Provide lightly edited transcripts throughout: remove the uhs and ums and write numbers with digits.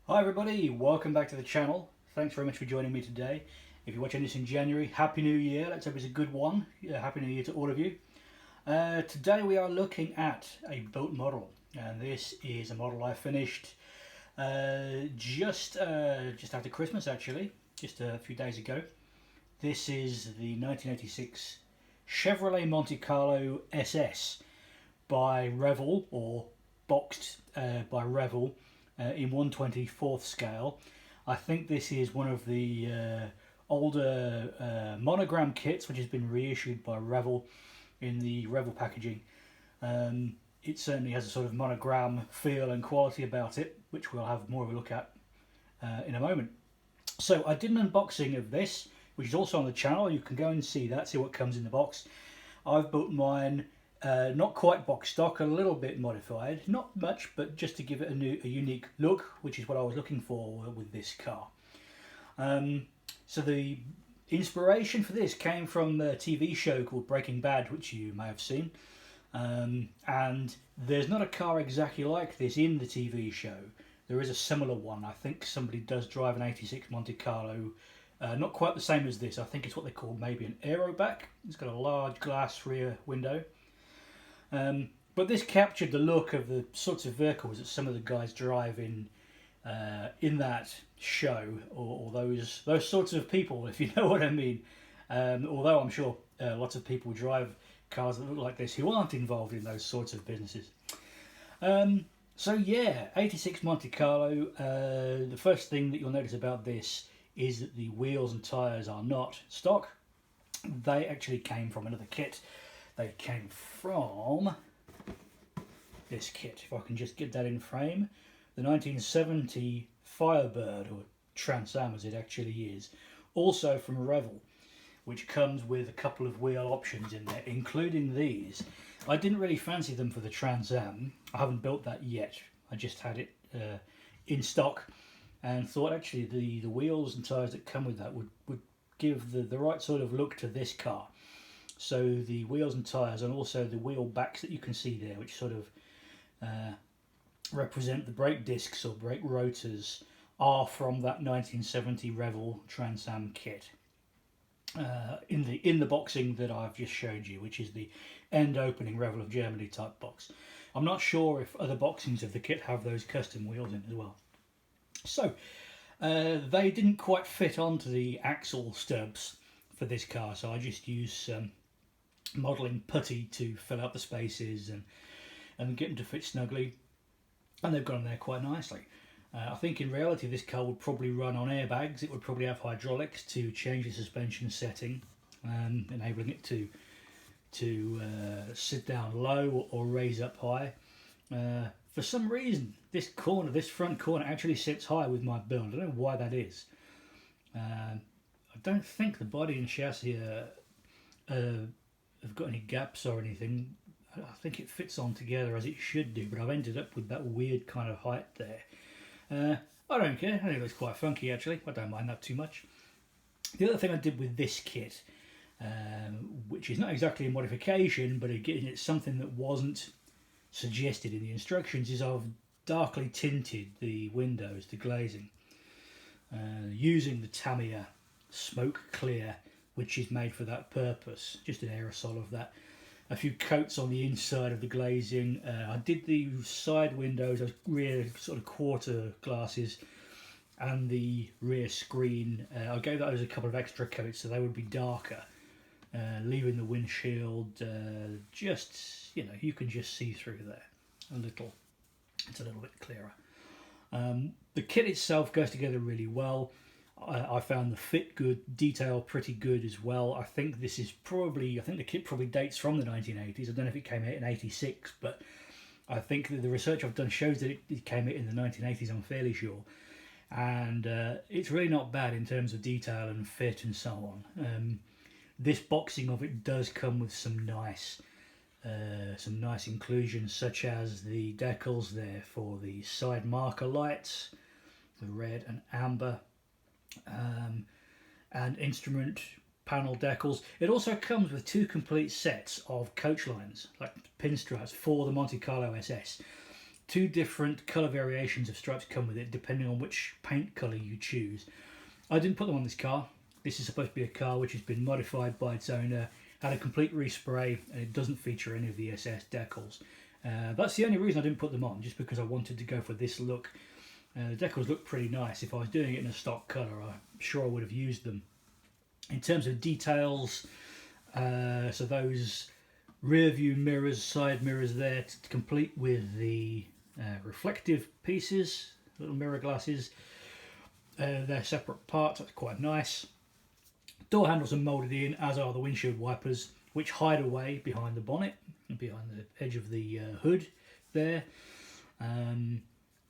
Hi everybody, welcome back to the channel. Thanks very much for joining me today. If you're watching this in January, Happy New Year. Let's hope it's a good one. Happy New Year to all of you. Today we are looking at a boat model, and this is a model I finished just after Christmas, actually, just a few days ago. This is the 1986 Chevrolet Monte Carlo SS by Revell, or boxed by Revell, in 1/24th scale. I think this is one of the older monogram kits which has been reissued by Revell in the Revell packaging. It certainly has a sort of monogram feel and quality about it, which we'll have more of a look at in a moment. So I did an unboxing of this, which is also on the channel. You can go and see that, see what comes in the box. I've built mine not quite box stock, a little bit modified, not much, but just to give it a unique look, which is what I was looking for with this car. So the inspiration for this came from a TV show called Breaking Bad, which you may have seen. And there's not a car exactly like this in the TV show. There is a similar one. I think somebody does drive an 86 Monte Carlo. Not quite the same as this. I think it's what they call maybe an aeroback. It's got a large glass rear window. But this captured the look of the sorts of vehicles that some of the guys drive in that show, or those sorts of people, if you know what I mean. Although I'm sure lots of people drive cars that look like this who aren't involved in those sorts of businesses. So yeah, 86 Monte Carlo. The first thing that you'll notice about this is that the wheels and tyres are not stock. They actually came from another kit. They came from this kit, if I can just get that in frame. The 1970 Firebird, or Trans Am as it actually is, also from Revell, which comes with a couple of wheel options in there, including these. I didn't really fancy them for the Trans Am. I haven't built that yet. I just had it in stock and thought actually the wheels and tyres that come with that would give the right sort of look to this car. So the wheels and tyres, and also the wheel backs that you can see there, which sort of represent the brake discs or brake rotors, are from that 1970 Revell Trans Am kit. In the boxing that I've just showed you, which is the end opening Revell of Germany type box. I'm not sure if other boxings of the kit have those custom wheels in as well. So they didn't quite fit onto the axle stubs for this car, so I just used some modelling putty to fill out the spaces and get them to fit snugly, and they've gone there quite nicely. I think in reality this car would probably run on airbags. It would probably have hydraulics to change the suspension setting, enabling it to sit down low or raise up high. For some reason this front corner actually sits high with my build. I don't know why that is. I don't think the body and chassis have got any gaps or anything. I think it fits on together as it should do, but I've ended up with that weird kind of height there. I don't care. I think it looks quite funky actually. I don't mind that too much. The other thing I did with this kit, which is not exactly a modification, but again it's something that wasn't suggested in the instructions, is I've darkly tinted the windows, the glazing, using the Tamiya Smoke Clear, which is made for that purpose, just an aerosol of that. A few coats on the inside of the glazing. I did the side windows, those rear sort of quarter glasses, and the rear screen. I gave those a couple of extra coats so they would be darker, leaving the windshield just, you can just see through there a little. It's a little bit clearer. The kit itself goes together really well. I found the fit good, detail pretty good as well. I think the kit probably dates from the 1980s. I don't know if it came out in 86, but I think that the research I've done shows that it came out in the 1980s, I'm fairly sure. And it's really not bad in terms of detail and fit and so on. This boxing of it does come with some nice inclusions, such as the decals there for the side marker lights, the red and amber, and instrument panel decals. It also comes with two complete sets of coach lines, like pinstripes for the Monte Carlo SS. two different colour variations of stripes come with it, depending on which paint colour you choose. I didn't put them on this car. This is supposed to be a car which has been modified by its owner, had a complete respray, and it doesn't feature any of the SS decals. That's the only reason I didn't put them on, just because I wanted to go for this look. The decals look pretty nice. If I was doing it in a stock colour, I'm sure I would have used them. In terms of details, so those rear view mirrors, side mirrors there, complete with the reflective pieces, little mirror glasses. They're separate parts, that's quite nice. Door handles are moulded in, as are the windshield wipers, which hide away behind the bonnet, behind the edge of the hood there.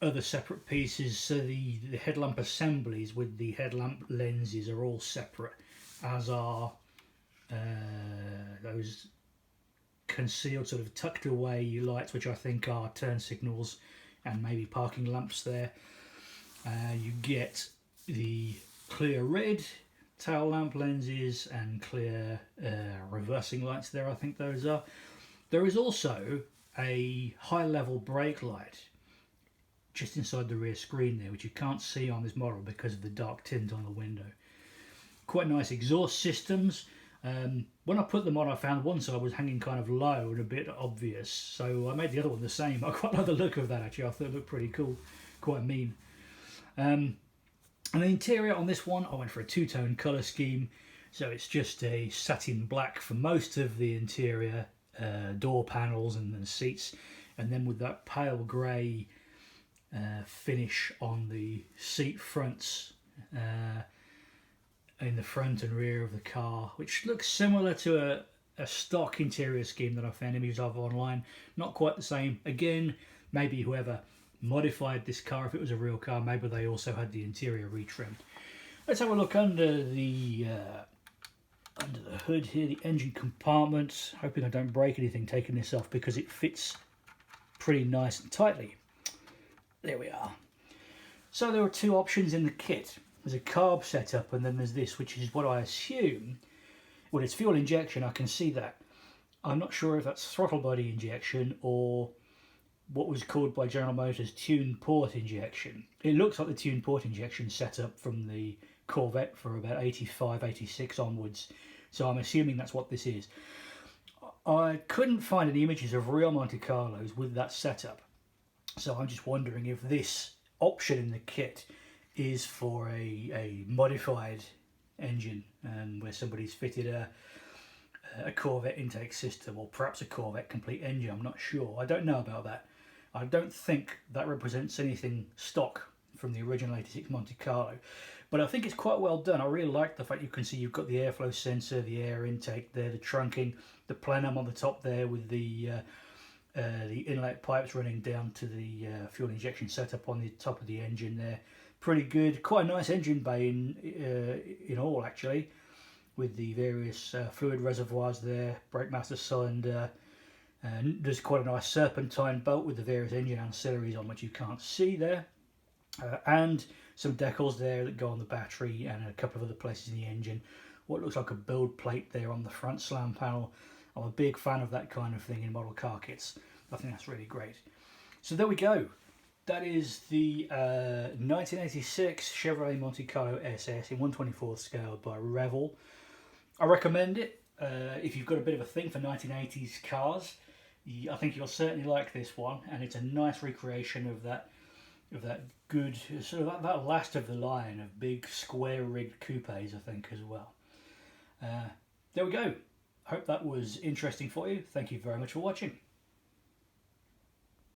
Other separate pieces, so the headlamp assemblies with the headlamp lenses are all separate, as are those concealed, sort of tucked away lights, which I think are turn signals and maybe parking lamps there. You get the clear red tail lamp lenses and clear reversing lights there, I think those are. There is also a high level brake light just inside the rear screen there, which you can't see on this model because of the dark tint on the window. Quite nice exhaust systems. When I put them on, I found one side was hanging kind of low and a bit obvious, so I made the other one the same. I quite like the look of that, actually. I thought it looked pretty cool, quite mean. And the interior on this one, I went for a two-tone colour scheme, so it's just a satin black for most of the interior, door panels and the seats, and then with that pale grey finish on the seat fronts, in the front and rear of the car, which looks similar to a stock interior scheme that I found images of online. Not quite the same. Again, maybe whoever modified this car, if it was a real car, maybe they also had the interior retrimmed. Let's have a look under the hood here, the engine compartment. Hoping I don't break anything taking this off, because it fits pretty nice and tightly. There we are. So there are two options in the kit. There's a carb setup, and then there's this, which is what I assume, well, it's fuel injection, I can see that. I'm not sure if that's throttle body injection or what was called by General Motors tune port injection. It looks like the tune port injection setup from the Corvette for about 85, 86 onwards, so I'm assuming that's what this is. I couldn't find any images of real Monte Carlos with that setup, so I'm just wondering if this option in the kit is for a modified engine, where somebody's fitted a Corvette intake system, or perhaps a Corvette complete engine. I'm not sure. I don't know about that. I don't think that represents anything stock from the original 86 Monte Carlo, but I think it's quite well done. I really like the fact you can see you've got the airflow sensor, the air intake there, the trunking, the plenum on the top there with the inlet pipes running down to the fuel injection setup on the top of the engine there. Pretty good. Quite a nice engine bay in all, actually, with the various fluid reservoirs there, brake master cylinder. There's quite a nice serpentine bolt with the various engine ancillaries on, which you can't see there. And some decals there that go on the battery and a couple of other places in the engine. What looks like a build plate there on the front slam panel. I'm a big fan of that kind of thing in model car kits. I think that's really great. So there we go. That is the 1986 Chevrolet Monte Carlo SS in 1/24 scale by Revell. I recommend it. If you've got a bit of a thing for 1980s cars, I think you'll certainly like this one, and it's a nice recreation of that good, sort of that last of the line of big square rigged coupes, I think, as well. There we go. Hope that was interesting for you. Thank you very much for watching.